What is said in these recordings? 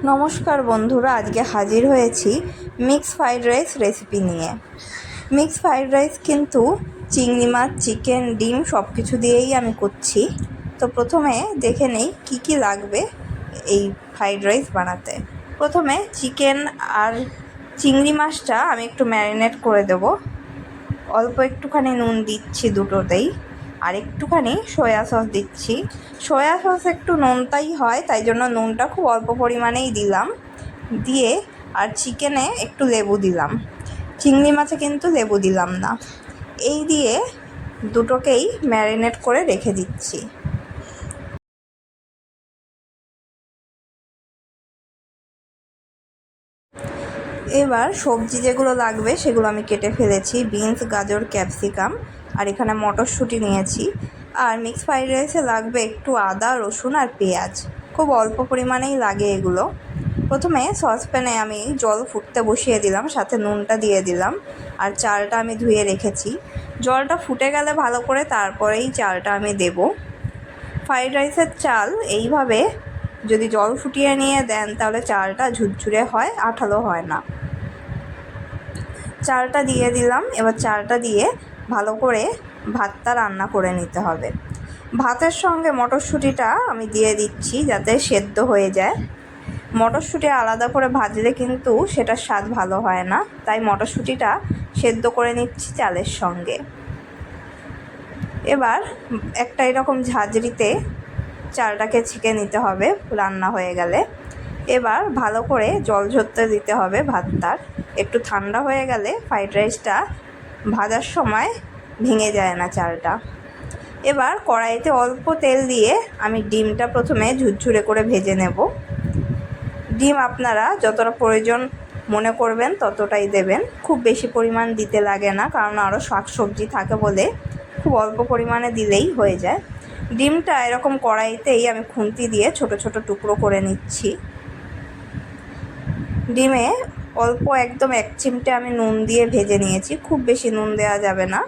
নমস্কার বন্ধুরা, আজকে হাজির হয়েছি মিক্স ফ্রাইড রাইস রেসিপি নিয়ে। মিক্স ফ্রাইড রাইস কিন্তু চিংড়ি মাছ, চিকেন, ডিম সব কিছু দিয়েই আমি করছি। তো প্রথমে দেখে নেই কি কি লাগবে এই ফ্রাইড রাইস বানাতে। প্রথমে চিকেন আর চিংড়ি মাছটা আমি একটু ম্যারিনেট করে দেব। অল্প একটুখানি নুন দিচ্ছি দুটোতেই, আর একটুখানি সয়া সস দিচ্ছি। সয়া সস একটু নোনতাই হয়, তাই জন্য নুনটা খুব অল্প পরিমাণেই দিলাম। দিয়ে আর চিকেনে একটু লেবু দিলাম, চিংড়ি মাছে কিন্তু লেবু দিলাম না। এই দিয়ে দুটোকেই ম্যারিনেট করে রেখে দিচ্ছি। এবার সবজি যেগুলো লাগবে সেগুলো আমি কেটে ফেলেছি। বিনস, গাজর, ক্যাপসিকাম, আর এখানে মটরশুঁটি নিয়েছি। আর মিক্স ফ্রাইড রাইসে লাগবে একটু আদা, রসুন আর পেঁয়াজ, খুব অল্প পরিমাণেই লাগে এগুলো। প্রথমে সসপ্যানে আমি জল ফুটতে বসিয়ে দিলাম, সাথে নুনটা দিয়ে দিলাম, আর চালটা আমি ধুয়ে রেখেছি। জলটা ফুটে গেলে ভালো করে তারপরেই চালটা আমি দেব। ফ্রাইড রাইসের চাল এইভাবে যদি জল ফুটিয়ে নিয়ে দেন তাহলে চালটা ঝুরঝুরে হয়, আঠালো হয় না। চালটা দিয়ে দিলাম। এবার চালটা দিয়ে ভালো করে ভাতটা রান্না করে নিতে হবে। ভাতের সঙ্গে মটরশুঁটিটা আমি দিয়ে দিচ্ছি যাতে সেদ্ধ হয়ে যায়। মটরশুঁটি আলাদা করে ভাজলে কিন্তু সেটার স্বাদ ভালো হয় না, তাই মটরশুঁটিটা সেদ্ধ করে নিচ্ছি চালের সঙ্গে। এবার একটা এরকম ঝাঁঝরিতে চালটাকে ছেঁকে নিতে হবে রান্না হয়ে গেলে। এবার ভালো করে জল ঝরতে দিতে হবে ভাতটার। একটু ঠান্ডা হয়ে গেলে ফ্রাইড রাইসটা ভাজার সময় ভেঙে যায় না চালটা। এবার কড়াইতে অল্প তেল দিয়ে আমি ডিমটা প্রথমে ঝুরঝুরে করে ভেজে নেব। ডিম আপনারা যতটা প্রয়োজন মনে করবেন ততটাই দেবেন, খুব বেশি পরিমাণ দিতে লাগে না, কারণ আরও শাকসবজি থাকে বলে খুব অল্প পরিমাণে দিলেই হয়ে যায়। ডিমটা এরকম কড়াইতেই আমি খুন্তি দিয়ে ছোট ছোট টুকরো করে নিচ্ছি। ডিমে অল্প একদম 1 চিমটে আমি নুন দিয়ে ভেজে নিয়েছি, খুব বেশি নুন দেওয়া যাবে না।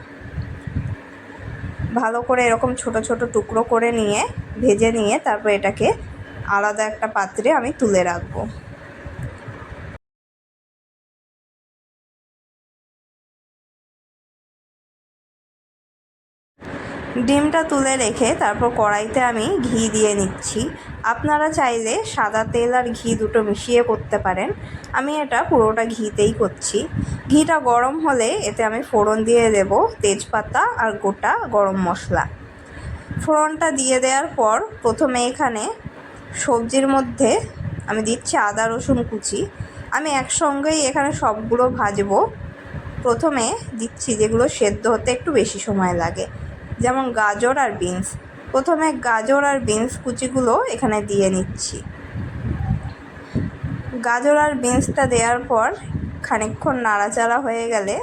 ভালো করে এরকম ছোট ছোট টুকরো করে নিয়ে ভেজে নিয়ে তারপর এটাকে আলাদা একটা পাত্রে আমি তুলে রাখবো। ডিমটা তুলে রেখে তারপর কড়াইতে আমি ঘি দিয়ে নিচ্ছি। আপনারা চাইলে সাদা তেল আর ঘি দুটো মিশিয়ে করতে পারেন, আমি এটা পুরোটা ঘিতেই করছি। ঘিটা গরম হলে এতে আমি ফোড়ন দিয়ে দেব তেজপাতা আর গোটা গরম মশলা। ফোড়নটা দিয়ে দেওয়ার পর প্রথমে এখানে সবজির মধ্যে আমি দিচ্ছি আদা রসুন কুচি। আমি একসঙ্গেই এখানে সবগুলো ভাজবো। প্রথমে দিচ্ছি যেগুলো সেদ্ধ হতে একটু বেশি সময় লাগে, যেমন গাজর আর বিনস। প্রথমে গাজর আর বিনস কুচিগুলো এখানে দিয়ে নিচ্ছি। গাজর আর বিনসটা দেওয়ার পর খানিকক্ষণ নাড়াচাড়া হয়ে গেলে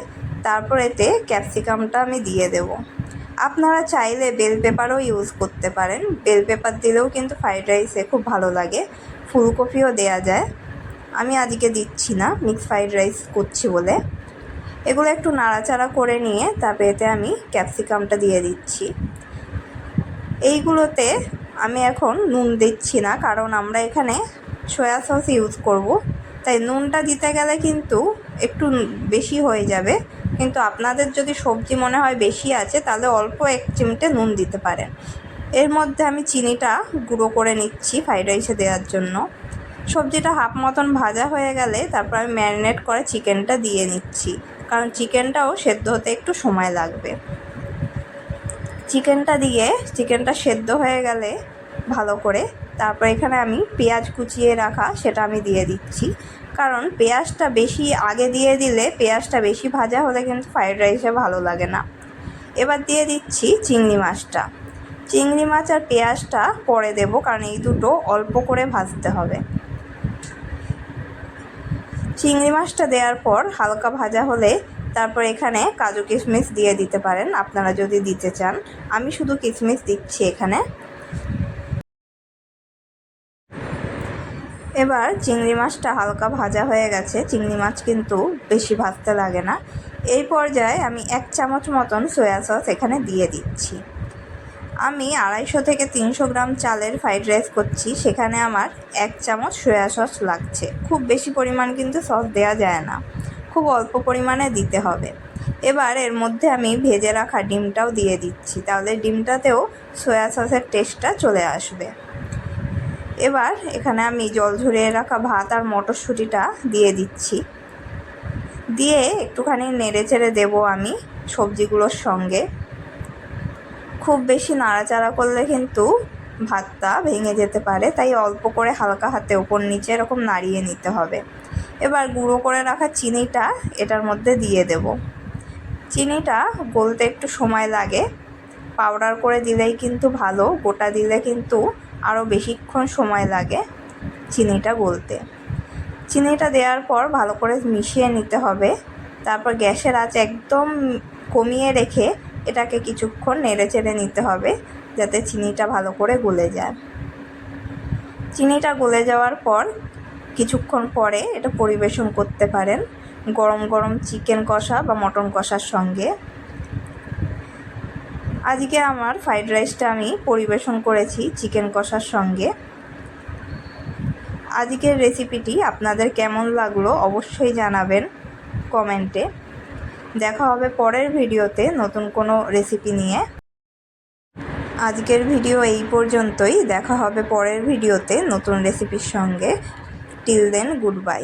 তারপর এতে ক্যাপসিকামটা আমি দিয়ে দেব। আপনারা চাইলে বেল পেপারও ইউজ করতে পারেন, বেল পেপার দিলেও কিন্তু ফ্রাইড রাইসে খুব ভালো লাগে। ফুলকপিও দেয়া যায়, আমি আজকে দিচ্ছি না, মিক্স ফ্রাইড রাইস করছি বলে। এগুলো একটু নাড়াচাড়া করে নিয়ে তারপরে এতে আমি ক্যাপসিকামটা দিয়ে দিচ্ছি। এইগুলোতে আমি এখন নুন দিচ্ছি না, কারণ আমরা এখানে সয়া সস ইউজ করব, তাই নুনটা দিতে গেলে কিন্তু একটু বেশি হয়ে যাবে। কিন্তু আপনাদের যদি সবজি মনে হয় বেশি আছে তাহলে অল্প 1 চিমটে নুন দিতে পারেন। এর মধ্যে আমি চিনিটা গুঁড়ো করে নিচ্ছি ফ্রাইড রাইসে দেওয়ার জন্য। সবজিটা হাফ মতন ভাজা হয়ে গেলে তারপর আমি ম্যারিনেট করে চিকেনটা দিয়ে নিচ্ছি, কারণ চিকেনটাও সেদ্ধ হতে একটু সময় লাগবে। চিকেনটা দিয়ে চিকেনটা সেদ্ধ হয়ে গেলে ভালো করে তারপর এখানে আমি পেঁয়াজ কুচিয়ে রাখা সেটা আমি দিয়ে দিচ্ছি, কারণ পেঁয়াজটা বেশি আগে দিয়ে দিলে পেঁয়াজটা বেশি ভাজা হলে কিন্তু ফ্রাইড রাইসে ভালো লাগে না। এবার দিয়ে দিচ্ছি চিংড়ি মাছটা। চিংড়ি মাছ আর পেঁয়াজটা পরে দেব, কারণ এই দুটো অল্প করে ভাজতে হবে। চিংড়ি মাছটা দেওয়ার পর হালকা ভাজা হলে তারপর এখানে কাজু কিশমিশ দিয়ে দিতে পারেন আপনারা যদি দিতে চান, আমি শুধু কিশমিশ দিচ্ছি এখানে। এবার চিংড়ি মাছটা হালকা ভাজা হয়ে গেছে, চিংড়ি মাছ কিন্তু বেশি ভাজতে লাগে না। এই পর্যায়ে আমি 1 চামচ মতন সয়া সস এখানে দিয়ে দিচ্ছি। আমি 250 থেকে 300 গ্রাম চালের ফ্রাইড রাইস করছি, সেখানে আমার 1 চামচ সয়া সস লাগছে। খুব বেশি পরিমাণ কিন্তু সস দেওয়া যায় না, খুব অল্প পরিমাণে দিতে হবে। এবার এর মধ্যে আমি ভেজে রাখা ডিমটাও দিয়ে দিচ্ছি, তাহলে ডিমটাতেও সয়া সসের টেস্টটা চলে আসবে। এবার এখানে আমি জল ঝরিয়ে রাখা ভাত আর মটরশুঁটিটা দিয়ে দিচ্ছি, দিয়ে একটুখানি নেড়ে চেড়ে দেবো আমি সবজিগুলোর সঙ্গে। খুব বেশি নাড়াচাড়া করলে কিন্তু ভাতটা ভেঙে যেতে পারে, তাই অল্প করে হালকা হাতে ওপর নিচে এরকম নাড়িয়ে নিতে হবে। এবার গুঁড়ো করে রাখা চিনিটা এটার মধ্যে দিয়ে দেব। চিনিটা গলতে একটু সময় লাগে, পাউডার করে দিলেই কিন্তু ভালো, গোটা দিলে কিন্তু আরও বেশিক্ষণ সময় লাগে চিনিটা গলতে। চিনিটা দেওয়ার পর ভালো করে মিশিয়ে নিতে হবে। তারপর গ্যাসের আঁচ একদম কমিয়ে রেখে এটাকে কিছুক্ষণ নেড়ে চেড়ে নিতে হবে, যাতে চিনিটা ভালো করে গলে যায়। চিনিটা গলে যাওয়ার পর কিছুক্ষণ পরে এটা পরিবেশন করতে পারেন গরম গরম চিকেন কষা বা মটন কষার সঙ্গে। আজকে আমার ফ্রাইড রাইসটা আমি পরিবেশন করেছি চিকেন কষার সঙ্গে। আজকের রেসিপিটি আপনাদের কেমন লাগলো অবশ্যই জানাবেন কমেন্টে। দেখা হবে পরের ভিডিওতে নতুন কোনো রেসিপি নিয়ে। আজকের ভিডিও এই পর্যন্তই, দেখা হবে পরের ভিডিওতে নতুন রেসিপির সঙ্গে। Till then, good bye.